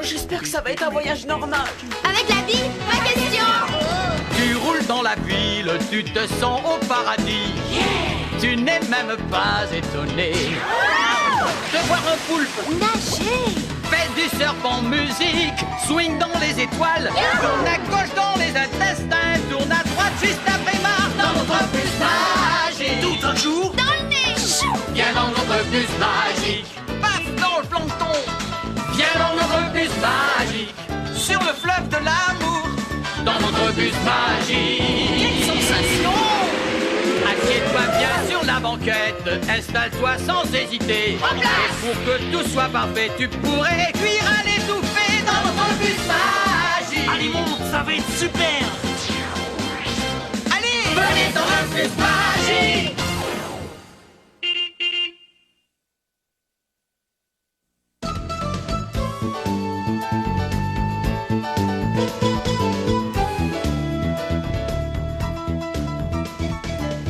j'espère que ça va être un voyage normal. Avec la vie, pas question. Tu roules dans la ville, tu te sens au paradis. Tu n'es même pas étonné de voir un poulpe Nager. fait du surf en musique, swing dans les étoiles, tourne à gauche dans les intestins, tourne à droite juste après Mars dans notre bus magique. Tout un jour. Dans le nez. Viens dans notre bus magique. Paf dans le plancton. Viens dans notre bus magique. Sur le fleuve de l'amour. Dans notre bus magique. Quelle sensation! Assieds-toi bien sur la banquette. Installe-toi sans hésiter. Et pour que tout soit parfait, tu pourrais cuire à l'étouffée dans notre bus magique. Allez, monte, ça va être super! Allez, venez dans le bus magique.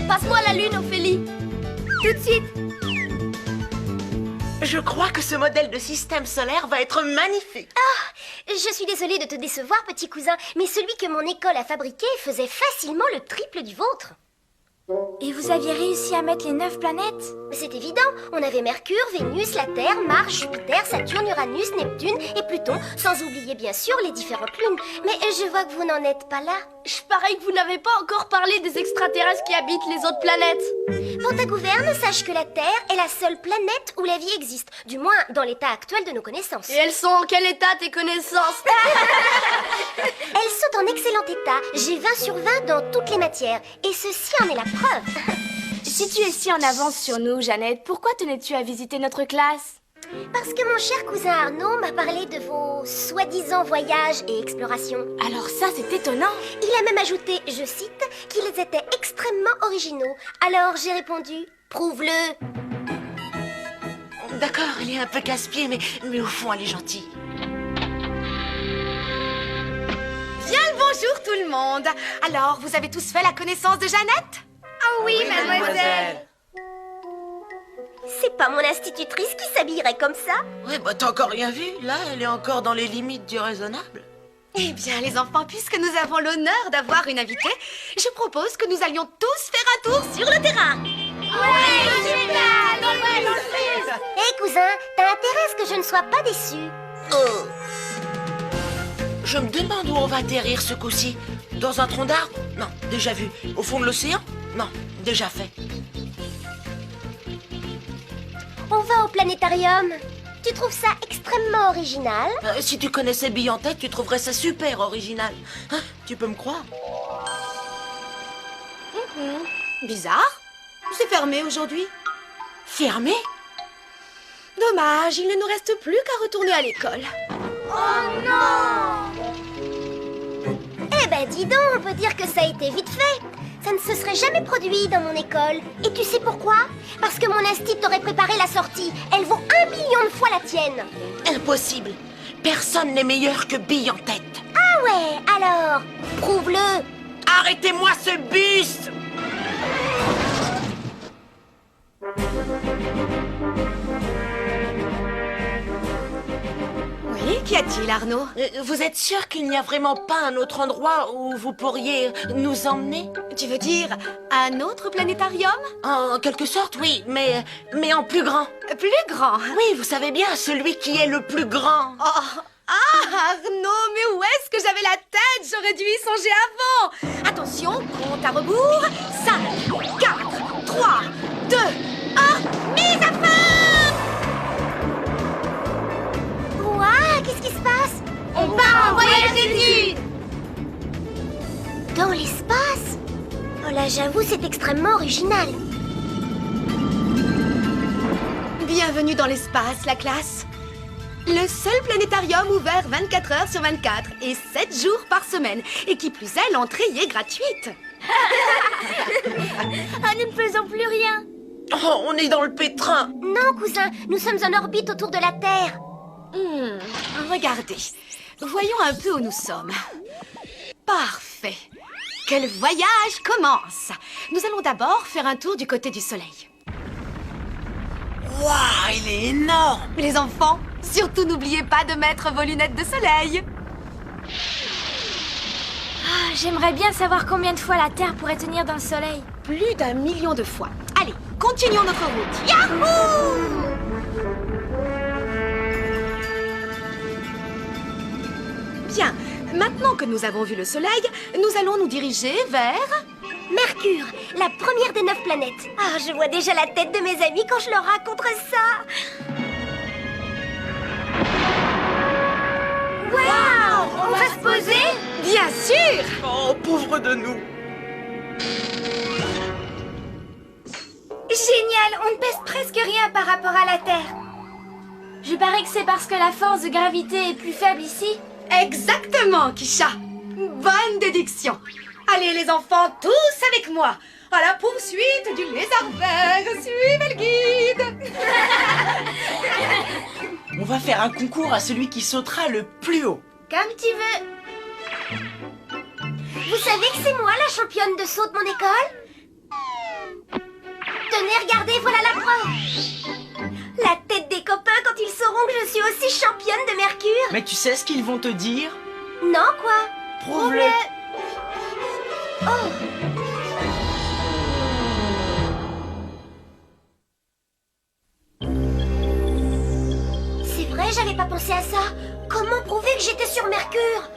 Passe-moi la lune, Ophélie. Tout de suite. Je crois que ce modèle de système solaire va être magnifique. Je suis désolée de te décevoir, petit cousin, mais celui que mon école a fabriqué faisait facilement le triple du vôtre. Et vous aviez réussi à mettre les 9 planètes? C'est évident, on avait Mercure, Vénus, la Terre, Mars, Jupiter, Saturne, Uranus, Neptune et Pluton, sans oublier bien sûr les différentes lunes. Mais je vois que vous n'en êtes pas là. Je parie que vous n'avez pas encore parlé des extraterrestres qui habitent les autres planètes. Pour ta gouverne, sache que la Terre est la seule planète où la vie existe, du moins dans l'état actuel de nos connaissances. Et elles sont en quel état, tes connaissances? Elles sont en excellent état, j'ai 20 sur 20 dans toutes les matières, et ceci en est la preuve. Si tu es si en avance sur nous, Jeannette, pourquoi tenais-tu à visiter notre classe? Parce que mon cher cousin Arnaud m'a parlé de vos soi-disant voyages et explorations. Alors ça, c'est étonnant. Il a même ajouté, je cite, qu'ils étaient extrêmement originaux. Alors j'ai répondu, prouve-le. D'accord, elle est un peu casse-pied, mais au fond, elle est gentille. Bien le bonjour tout le monde. Alors, vous avez tous fait la connaissance de Jeannette? Ah oui, mademoiselle. C'est pas mon institutrice qui s'habillerait comme ça. Ouais, bah t'as encore rien vu. Là, elle est encore dans les limites du raisonnable. Eh bien, les enfants, puisque nous avons l'honneur d'avoir une invitée, je propose que nous allions tous faire un tour sur le terrain. Hé cousin, t'as intérêt à ce que je ne sois pas déçue. Oh. Je me demande où on va atterrir ce coup-ci. Dans un tronc d'arbre? Non, déjà vu. Au fond de l'océan? Non, déjà fait. On va au planétarium. Tu trouves ça extrêmement original? Si tu connaissais Bille en tête, tu trouverais ça super original. Hein, tu peux me croire? Bizarre. C'est fermé aujourd'hui. Fermé? Dommage, il ne nous reste plus qu'à retourner à l'école. Eh ben dis donc, on peut dire que ça a été vite fait. Ça ne se serait jamais produit dans mon école. Et tu sais pourquoi? Parce que mon instit t'aurait préparé la sortie. Elle vaut 1 million de fois la tienne. Impossible. Personne n'est meilleur que Bille en tête. Ah ouais, alors, prouve-le. Arrêtez-moi ce bus! Oui, qu'y a-t-il, Arnaud? Vous êtes sûr qu'il n'y a vraiment pas un autre endroit où vous pourriez nous emmener? Tu veux dire un autre planétarium? En quelque sorte, oui, mais en plus grand. Plus grand? Oui, vous savez bien, celui qui est le plus grand. Oh. Ah, Arnaud, mais où est-ce que j'avais la tête? J'aurais dû y songer avant. Attention, compte à rebours. 5, 4, 3, 2, 1, mise à feu! Ouah, qu'est-ce qui se passe? On part en voyage d'études. Dans l'espace? Oh là, j'avoue, c'est extrêmement original. Bienvenue dans l'espace, la classe. Le seul planétarium ouvert 24 heures sur 24 et 7 jours par semaine. Et qui plus est, l'entrée y est gratuite. Ah, nous ne faisons plus rien. Oh, on est dans le pétrin. Non, cousin, nous sommes en orbite autour de la Terre. Regardez, voyons un peu où nous sommes. Parfait. Que le voyage commence. Nous allons d'abord faire un tour du côté du soleil. Waouh, il est énorme. Les enfants, Surtout n'oubliez pas de mettre vos lunettes de soleil. Ah, j'aimerais bien savoir combien de fois la Terre pourrait tenir dans le soleil. Plus d'1 million de fois. Allez, continuons notre route. Yahoo! Bien, maintenant que nous avons vu le soleil, nous allons nous diriger vers... Mercure, la première des 9 planètes. Ah, je vois déjà la tête de mes amis quand je leur raconterai ça. Waouh! On va se poser? Bien sûr! Oh, pauvre de nous. Génial, on ne pèse presque rien par rapport à la Terre. Je parie que c'est parce que la force de gravité est plus faible ici. Exactement, Kisha. Bonne déduction. Allez les enfants, tous avec moi. À la poursuite du lézard vert. Suivez le guide. On va faire un concours à celui qui sautera le plus haut. Comme tu veux. Vous savez que c'est moi la championne de saut de mon école? Tenez, regardez, voilà la preuve. La tête des copains quand ils sauront que je suis aussi championne de Mercure. Mais tu sais ce qu'ils vont te dire? Non, quoi? Prouve-le. Oh! C'est vrai, j'avais pas pensé à ça. Comment prouver que j'étais sur Mercure?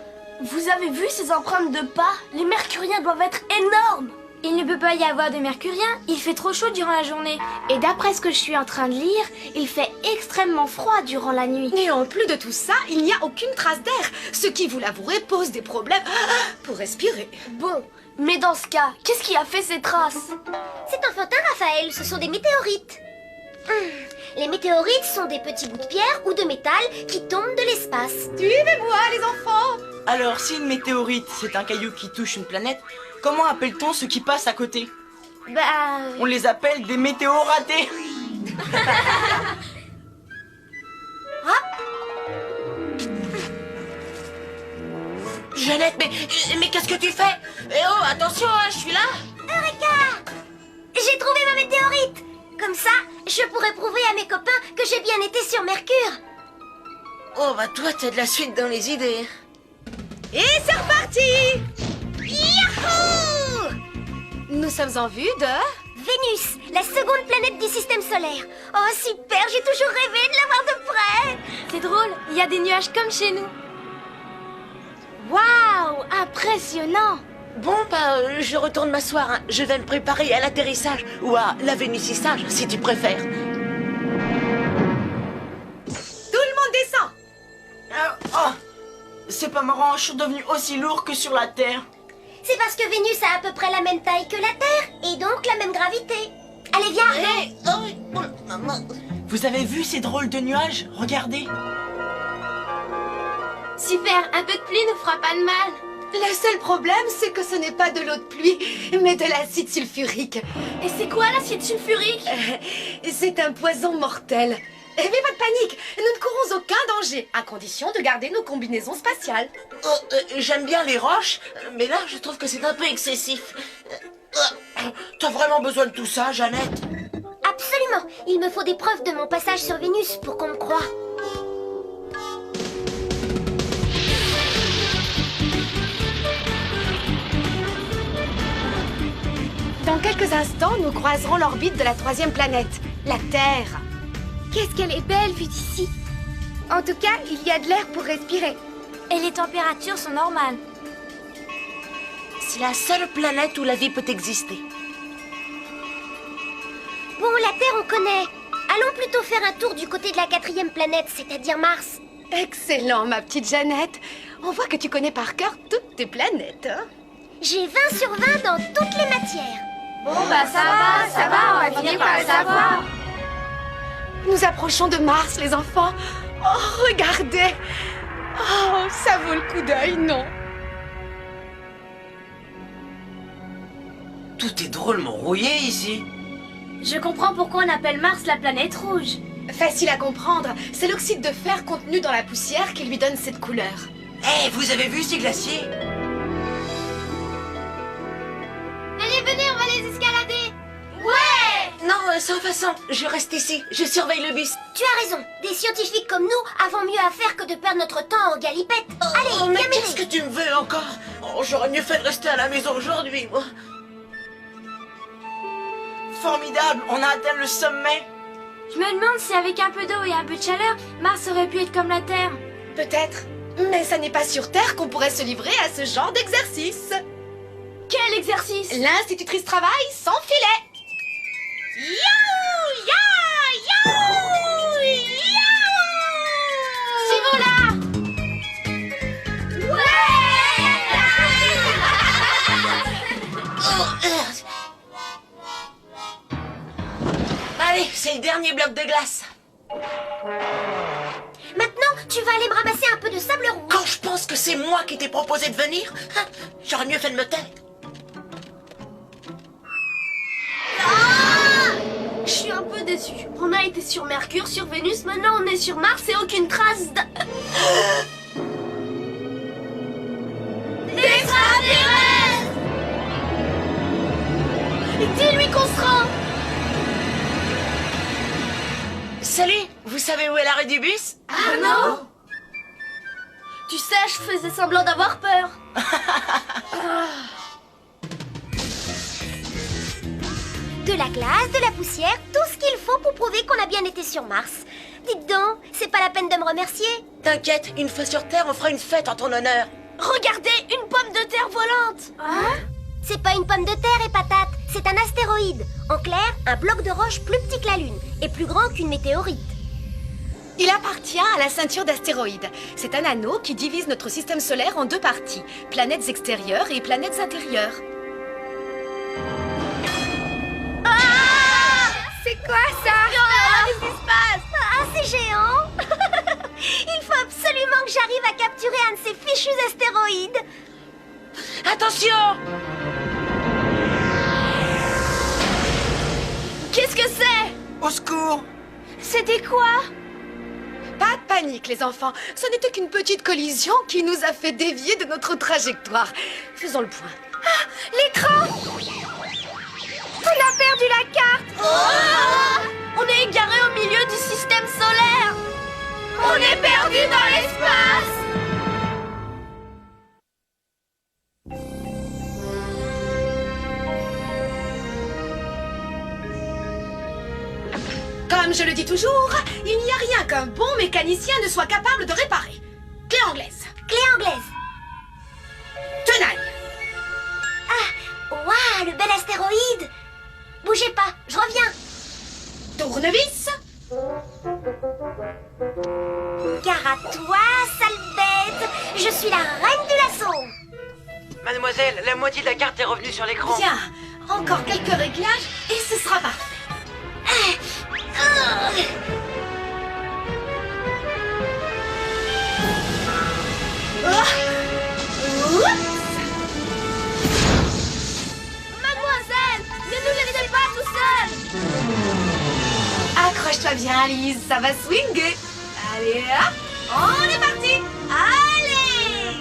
Vous avez vu ces empreintes de pas? Les mercuriens doivent être énormes. Il ne peut pas y avoir de mercuriens, il fait trop chaud durant la journée. Et d'après ce que je suis en train de lire, il fait extrêmement froid durant la nuit. Et en plus de tout ça, il n'y a aucune trace d'air. Ce qui, vous l'avouerez, pose des problèmes pour respirer. Bon, mais dans ce cas, qu'est-ce qui a fait ces traces? C'est enfantin, Raphaël, ce sont des météorites. Les météorites sont des petits bouts de pierre ou de métal qui tombent de l'espace. Suivez-moi, les enfants. Alors, si une météorite, c'est un caillou qui touche une planète, comment appelle-t-on ceux qui passent à côté? Bah... On les appelle des météos ratés. Jeannette, mais qu'est-ce que tu fais? Eh oh, attention, hein, je suis là. Eureka! J'ai trouvé ma météorite. Comme ça, je pourrais prouver à mes copains que j'ai bien été sur Mercure. Oh, bah toi, t'as de la suite dans les idées. Et c'est reparti. Yahoo! Nous sommes en vue de... Vénus, la seconde planète du système solaire. Oh super, j'ai toujours rêvé de la voir de près. C'est drôle, il y a des nuages comme chez nous. Waouh, impressionnant. Bon, bah, je retourne m'asseoir. Hein. Je vais me préparer à l'atterrissage ou à l'avénissage, si tu préfères. Tout le monde descend. Oh, c'est pas marrant, je suis devenu aussi lourd que sur la Terre. C'est parce que Vénus a à peu près la même taille que la Terre et donc la même gravité. Allez, viens, Arnaud. Eh, oh, maman. Vous avez vu ces drôles de nuages? Regardez. Super, un peu de pluie nous fera pas de mal. Le seul problème, c'est que ce n'est pas de l'eau de pluie, mais de l'acide sulfurique. Et c'est quoi l'acide sulfurique? C'est un poison mortel. Mais pas de panique, nous ne courons aucun danger, à condition de garder nos combinaisons spatiales. Oh, j'aime bien les roches, mais là, je trouve que c'est un peu excessif. T'as vraiment besoin de tout ça, Jeannette? Absolument. Il me faut des preuves de mon passage sur Vénus pour qu'on me croie. Dans quelques instants, nous croiserons l'orbite de la 3e planète, la Terre. Qu'est-ce qu'elle est belle vue d'ici. En tout cas, il y a de l'air pour respirer. Et les températures sont normales. C'est la seule planète où la vie peut exister. Bon, la Terre, on connaît. Allons plutôt faire un tour du côté de la 4e planète, c'est-à-dire Mars. Excellent, ma petite Jeannette. On voit que tu connais par cœur toutes tes planètes, hein? J'ai 20 sur 20 dans toutes les matières. Bon bah ça va, on va finir par le savoir. Nous approchons de Mars, les enfants. Oh, regardez. Oh, ça vaut le coup d'œil, non? Tout est drôlement rouillé ici. Je comprends pourquoi on appelle Mars la planète rouge. Facile à comprendre. C'est l'oxyde de fer contenu dans la poussière qui lui donne cette couleur. Eh, vous avez vu ces glaciers? Allez, venez, on va les escalader. Non, sans façon. Je reste ici. Je surveille le bus. Tu as raison. Des scientifiques comme nous avons mieux à faire que de perdre notre temps en galipette. Allez, Oh, mais viens qu'est-ce que m'aider. tu me veux encore? Oh, j'aurais mieux fait de rester à la maison aujourd'hui, moi. Formidable, on a atteint le sommet. Je me demande si avec un peu d'eau et un peu de chaleur, Mars aurait pu être comme la Terre. Peut-être. Mais ça n'est pas sur Terre qu'on pourrait se livrer à ce genre d'exercice. Quel exercice! L'institutrice travaille sans filet. Yaou, ya, yaou, yaou. Suivons là! Allez, c'est le dernier bloc de glace. Maintenant, tu vas aller me ramasser un peu de sable rouge. Quand je pense que c'est moi qui t'ai proposé de venir, hein, j'aurais mieux fait de me taire. Je suis un peu déçue. On a été sur Mercure, sur Vénus, maintenant on est sur Mars et aucune trace d'... D'extraterrestres! Dis-lui qu'on se rend! Salut, vous savez où est l'arrêt du bus? Ah non! Tu sais, je faisais semblant d'avoir peur. De la glace, de la poussière, tout ce qu'il faut pour prouver qu'on a bien été sur Mars. Dites donc, c'est pas la peine de me remercier. T'inquiète, une fois sur Terre, on fera une fête en ton honneur. Regardez, une pomme de terre volante! Hein? C'est pas une pomme de terre et patate, c'est un astéroïde. En clair, un bloc de roche plus petit que la Lune et plus grand qu'une météorite. Il appartient à la ceinture d'astéroïdes. C'est un anneau qui divise notre système solaire en deux parties, planètes extérieures et planètes intérieures. C'est quoi ça? Qu'est-ce qui se passe? Ah, c'est géant. Il faut absolument que j'arrive à capturer un de ces fichus astéroïdes. Attention! Qu'est-ce que c'est? Au secours. C'était quoi? Pas de panique, les enfants. Ce n'était qu'une petite collision qui nous a fait dévier de notre trajectoire. Faisons le point. L'écran! On a perdu la carte! On est égaré au milieu du système solaire! On est perdu dans l'espace! Comme je le dis toujours, il n'y a rien qu'un bon mécanicien ne soit capable de réparer. Clé anglaise. Clé anglaise. Tenaille. Waouh, le bel astéroïde. Bougez pas, je reviens. Tournevis. Car à toi, sale bête, je suis la reine du lasso. Mademoiselle, la moitié de la carte est revenue sur l'écran. Bien. Encore quelques réglages et ce sera parfait. Mademoiselle, ne nous laissez pas tout seuls! Accroche-toi bien, Alice, ça va swinguer. Allez, hop, on est parti. Allez!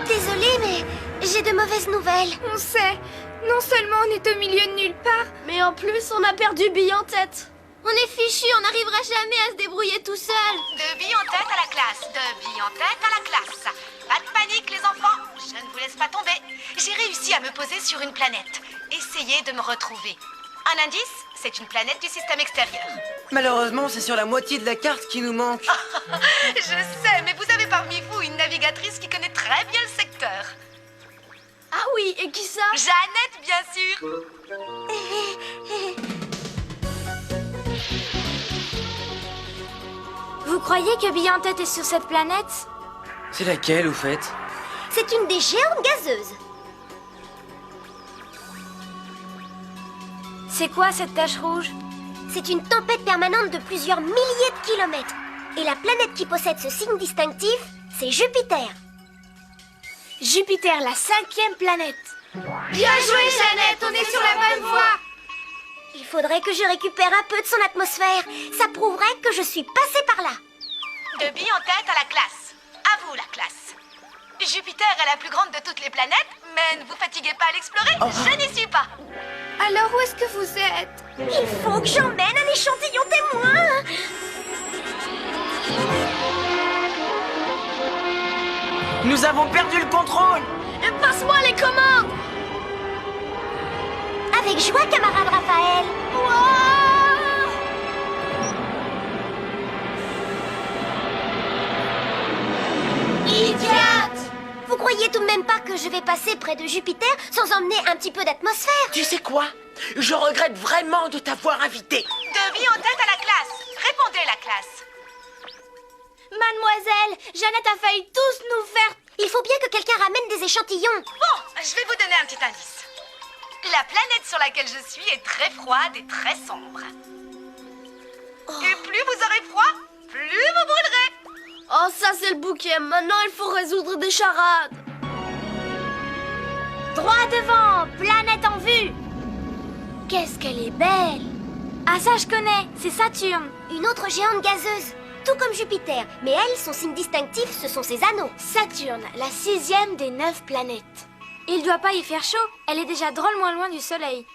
Désolée, mais j'ai de mauvaises nouvelles. On sait, non seulement on est au milieu de nulle part, mais en plus on a perdu Bille en tête. On est fichu, on n'arrivera jamais à se débrouiller tout seul. De billes en tête à la classe, de billes en tête à la classe. Pas de panique les enfants, je ne vous laisse pas tomber. J'ai réussi à me poser sur une planète. Essayez de me retrouver. Un indice, c'est une planète du système extérieur. Malheureusement, c'est sur la moitié de la carte qui nous manque. Je sais, mais vous avez parmi vous une navigatrice qui connaît très bien le secteur. Ah oui, et qui ça? Jeannette, bien sûr. Vous croyez que Bille en tête est sur cette planète? C'est laquelle, au fait? C'est une des géantes gazeuses. C'est quoi cette tache rouge? C'est une tempête permanente de plusieurs milliers de kilomètres. Et la planète qui possède ce signe distinctif, c'est Jupiter. Jupiter, la 5e planète. Bien joué, Jeannette, on est sur la bonne voie. Il faudrait que je récupère un peu de son atmosphère. Ça prouverait que je suis passée par là. De billes en tête à la classe. À vous la classe. Jupiter est la plus grande de toutes les planètes, mais ne vous fatiguez pas à l'explorer, je n'y suis pas. Alors où est-ce que vous êtes? Il faut que j'emmène un échantillon témoin. Nous avons perdu le contrôle. Passe-moi les commandes. Avec joie, camarade Raphaël. Idiote! Vous croyez tout de même pas que je vais passer près de Jupiter sans emmener un petit peu d'atmosphère? Tu sais quoi? Je regrette vraiment de t'avoir invité. De vie en tête à la classe. Répondez, la classe. Mademoiselle, Jeannette a failli tous nous faire... Il faut bien que quelqu'un ramène des échantillons. Bon, je vais vous donner un petit indice. La planète sur laquelle je suis est très froide et très sombre. Et plus vous aurez froid, plus vous brûlerez. Oh, ça c'est le bouquet. Maintenant, il faut résoudre des charades. Droit devant, planète en vue. Qu'est-ce qu'elle est belle. Ah, ça je connais, c'est Saturne. Une autre géante gazeuse, tout comme Jupiter. Mais elle, son signe distinctif, ce sont ses anneaux. Saturne, la 6e des 9 planètes. Il doit pas y faire chaud, elle est déjà drôlement loin du soleil.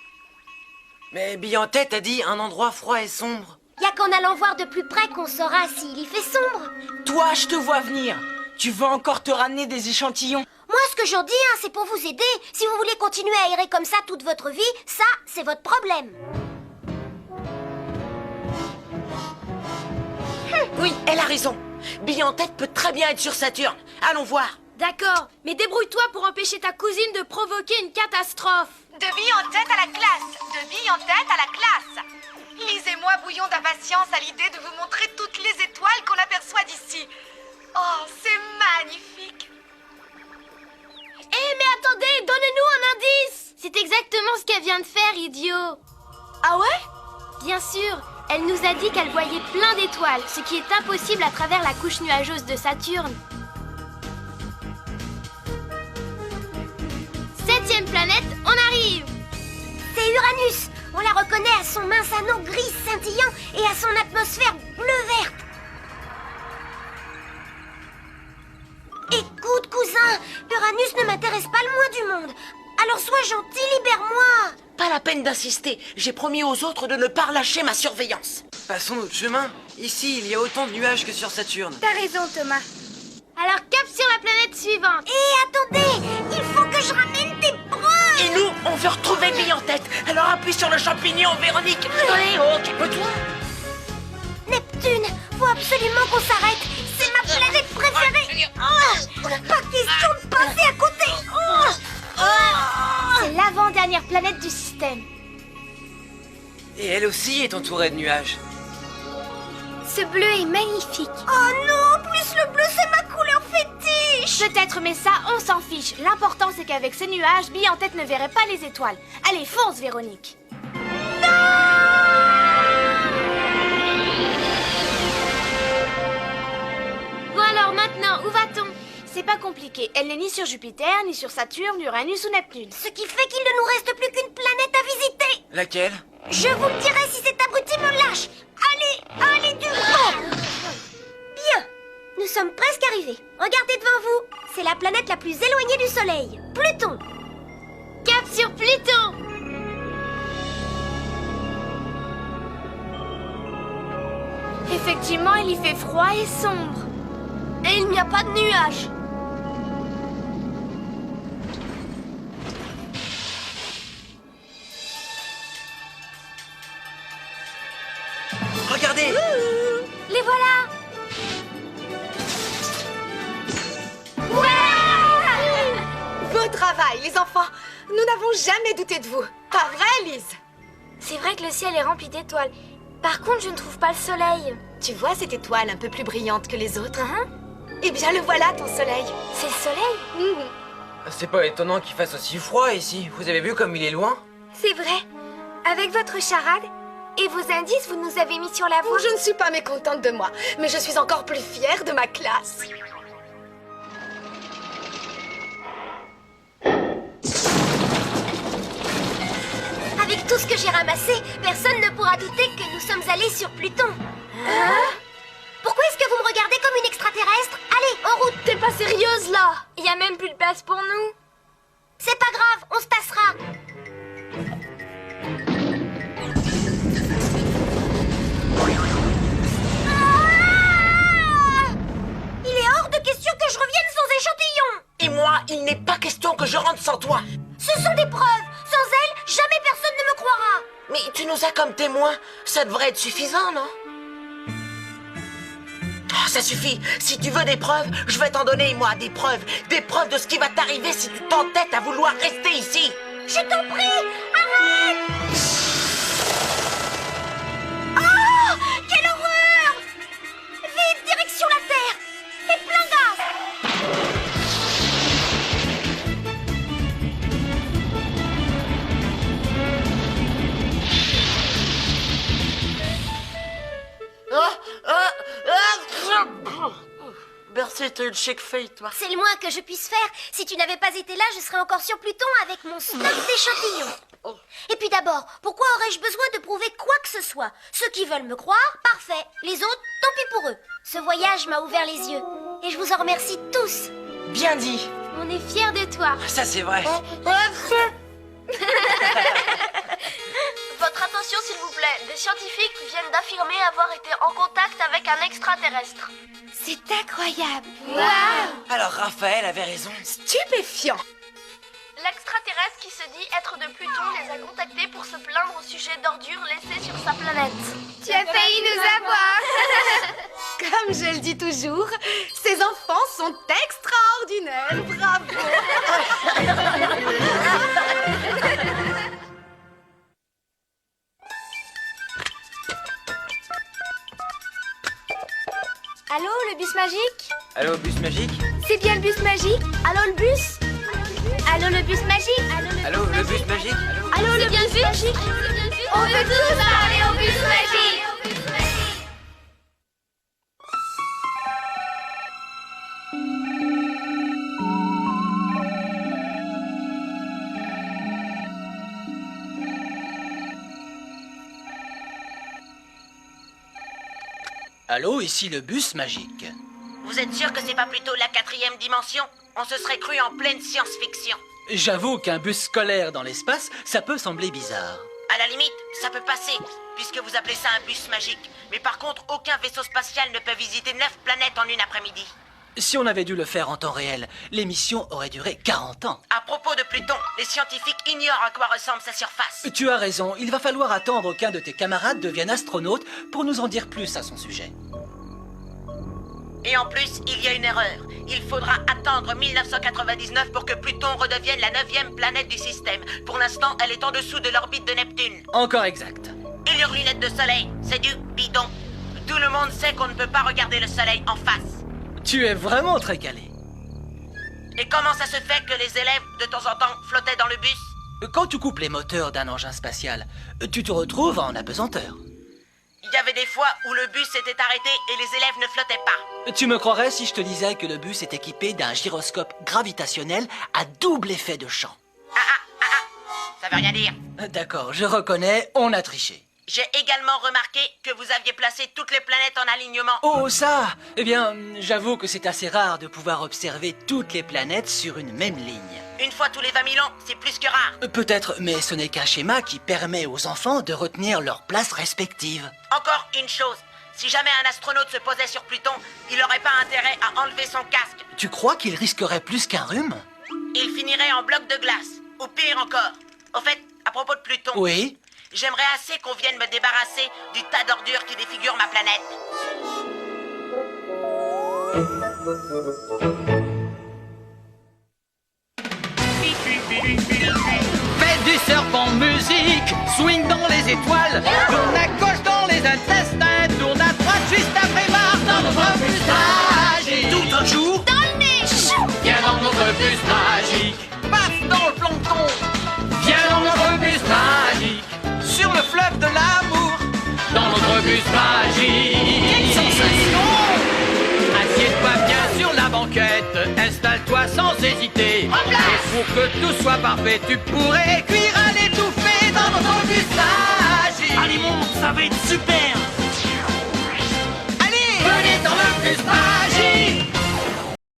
Mais Bille en tête a dit un endroit froid et sombre. Y a qu'en allant voir de plus près qu'on saura s'il y fait sombre. Toi, je te vois venir. Tu vas encore te ramener des échantillons. Moi, ce que j'en dis, c'est pour vous aider. Si vous voulez continuer à errer comme ça toute votre vie, ça, c'est votre problème. Oui, elle a raison. Bille en tête peut très bien être sur Saturne. Allons voir. D'accord, mais débrouille-toi pour empêcher ta cousine de provoquer une catastrophe. De vie en tête à la classe. De vie en tête à la classe. Lisez-moi bouillon d'impatience à l'idée de vous montrer toutes les étoiles qu'on aperçoit d'ici. Oh, c'est magnifique. Eh, mais attendez, donnez-nous un indice. C'est exactement ce qu'elle vient de faire, idiot. Ah ouais? Bien sûr, elle nous a dit qu'elle voyait plein d'étoiles, ce qui est impossible à travers la couche nuageuse de Saturne. 7e planète, on arrive. C'est Uranus. On la reconnaît à son mince anneau gris scintillant et à son atmosphère bleu-verte. Écoute, cousin, Uranus ne m'intéresse pas le moins du monde. Alors sois gentil, libère-moi. Pas la peine d'insister. J'ai promis aux autres de ne pas relâcher ma surveillance. Passons notre chemin. Ici, il y a autant de nuages que sur Saturne. T'as raison, Thomas. Alors cap sur la planète suivante. Et attendez, il faut que je ramène des preuves. Et nous, on veut retrouver Bille en tête. Alors appuie sur le champignon, Véronique. Allez, oh, calme-toi. Neptune, faut absolument qu'on s'arrête. C'est ma planète préférée. Pas question de passer à côté. C'est l'avant-dernière planète du système. Et elle aussi est entourée de nuages. Ce bleu est magnifique. Oh non, plus le bleu, c'est ma couleur fétiche. Peut-être, mais ça, on s'en fiche. L'important, c'est qu'avec ces nuages, Bille en tête ne verrait pas les étoiles. Allez, fonce, Véronique. Bon alors, maintenant, où va-t-on? C'est pas compliqué. Elle n'est ni sur Jupiter, ni sur Saturne, Uranus ou Neptune. Ce qui fait qu'il ne nous reste plus qu'une planète à visiter. Laquelle? Je vous le dirai si cet abruti me lâche. Allez du coup. Bien, nous sommes presque arrivés. Regardez devant vous. C'est la planète la plus éloignée du Soleil, Pluton. Cap sur Pluton. Effectivement, il y fait froid et sombre. Et il n'y a pas de nuages. Regardez! Les voilà. Beau travail, les enfants. Nous n'avons jamais douté de vous. Pas vrai, Lise? C'est vrai que le ciel est rempli d'étoiles. Par contre, je ne trouve pas le soleil. Tu vois cette étoile un peu plus brillante que les autres? Hein? Eh bien, le voilà, ton soleil. C'est le soleil? C'est pas étonnant qu'il fasse aussi froid ici. Vous avez vu comme il est loin? C'est vrai. Avec votre charade et vos indices, vous nous avez mis sur la voie. Je ne suis pas mécontente de moi, mais je suis encore plus fière de ma classe. Avec tout ce que j'ai ramassé, personne ne pourra douter que nous sommes allés sur Pluton. Pourquoi est-ce que vous me regardez comme une extraterrestre? Allez, en route. T'es pas sérieuse là? Il y a même plus de place pour nous. C'est pas grave, on se tassera. moins, ça devrait être suffisant, non? Oh, ça suffit. Si tu veux des preuves, je vais t'en donner, moi, des preuves. Des preuves de ce qui va t'arriver si tu t'entêtes à vouloir rester ici. Je t'en prie, arrête! Oh, quelle horreur! Vite, direction la Terre! Et plein gaz! Bercy, t'as une chic fille, toi. C'est le moins que je puisse faire. Si tu n'avais pas été là, je serais encore sur Pluton avec mon stock d'échantillons. Et puis d'abord, pourquoi aurais-je besoin de prouver quoi que ce soit? Ceux qui veulent me croire, parfait. Les autres, tant pis pour eux. Ce voyage m'a ouvert les yeux. Et je vous en remercie tous. Bien dit. On est fiers de toi. Ça, c'est vrai. Votre attention, s'il vous plaît. Des scientifiques viennent d'affirmer avoir été en contact avec un extraterrestre. C'est incroyable. Alors, Raphaël avait raison. Stupéfiant. L'extraterrestre qui se dit être de Pluton les a contactés pour se plaindre au sujet d'ordures laissées sur sa planète. Tu as failli nous avoir. Comme je le dis toujours, ces enfants sont extraordinaires. Bravo. Allô, le bus magique? Allô, bus magique? C'est bien le bus magique? Allô, le bus? Allô, le bus magique? Allô, le bus magique? Allô, le bus magique? On veut tous aller au bus magique! Allô, ici le bus magique. Vous êtes sûr que c'est pas plutôt la 4e dimension? On se serait cru en pleine science-fiction. J'avoue qu'un bus scolaire dans l'espace, ça peut sembler bizarre. À la limite, ça peut passer, puisque vous appelez ça un bus magique. Mais par contre, aucun vaisseau spatial ne peut visiter 9 planètes en une après-midi. Si on avait dû le faire en temps réel, l'émission aurait duré 40 ans. À propos de Pluton, les scientifiques ignorent à quoi ressemble sa surface. Tu as raison, il va falloir attendre qu'un de tes camarades devienne astronaute pour nous en dire plus à son sujet. Et en plus, il y a une erreur. Il faudra attendre 1999 pour que Pluton redevienne la 9e planète du système. Pour l'instant, elle est en dessous de l'orbite de Neptune. Encore exact. Et leurs lunettes de soleil, c'est du bidon. Tout le monde sait qu'on ne peut pas regarder le soleil en face. Tu es vraiment très calé. Et comment ça se fait que les élèves, de temps en temps, flottaient dans le bus? Quand tu coupes les moteurs d'un engin spatial, tu te retrouves en apesanteur. Il y avait des fois où le bus s'était arrêté et les élèves ne flottaient pas. Tu me croirais si je te disais que le bus est équipé d'un gyroscope gravitationnel à double effet de champ. Ça veut rien dire. D'accord, je reconnais, on a triché. J'ai également remarqué que vous aviez placé toutes les planètes en alignement. Oh, ça! Eh bien, j'avoue que c'est assez rare de pouvoir observer toutes les planètes sur une même ligne. Une fois tous les 20 000 ans, c'est plus que rare. Peut-être, mais ce n'est qu'un schéma qui permet aux enfants de retenir leurs places respectives. Encore une chose, si jamais un astronaute se posait sur Pluton, il n'aurait pas intérêt à enlever son casque. Tu crois qu'il risquerait plus qu'un rhume? Il finirait en bloc de glace, ou pire encore. Au fait, à propos de Pluton, Oui? j'aimerais assez qu'on vienne me débarrasser du tas d'ordures qui défigure ma planète. Fais du serpent musique, swing dans les étoiles, tourne à gauche dans les intestins, tourne à droite juste après Mars dans notre bus magique. Tout un jour, Dans le nez! viens dans notre bus magique. Paf dans le plancton, viens dans notre bus magique. Sur le fleuve de l'amour, dans notre bus magique. Quelle sensation! Assieds-toi bien sur la banquette, installe-toi sans hésiter. Et pour que tout soit parfait, tu pourrais cuire à l'étouffée dans notre bus magique. Allez, monte, ça va être super. Allez, venez dans le bus magique.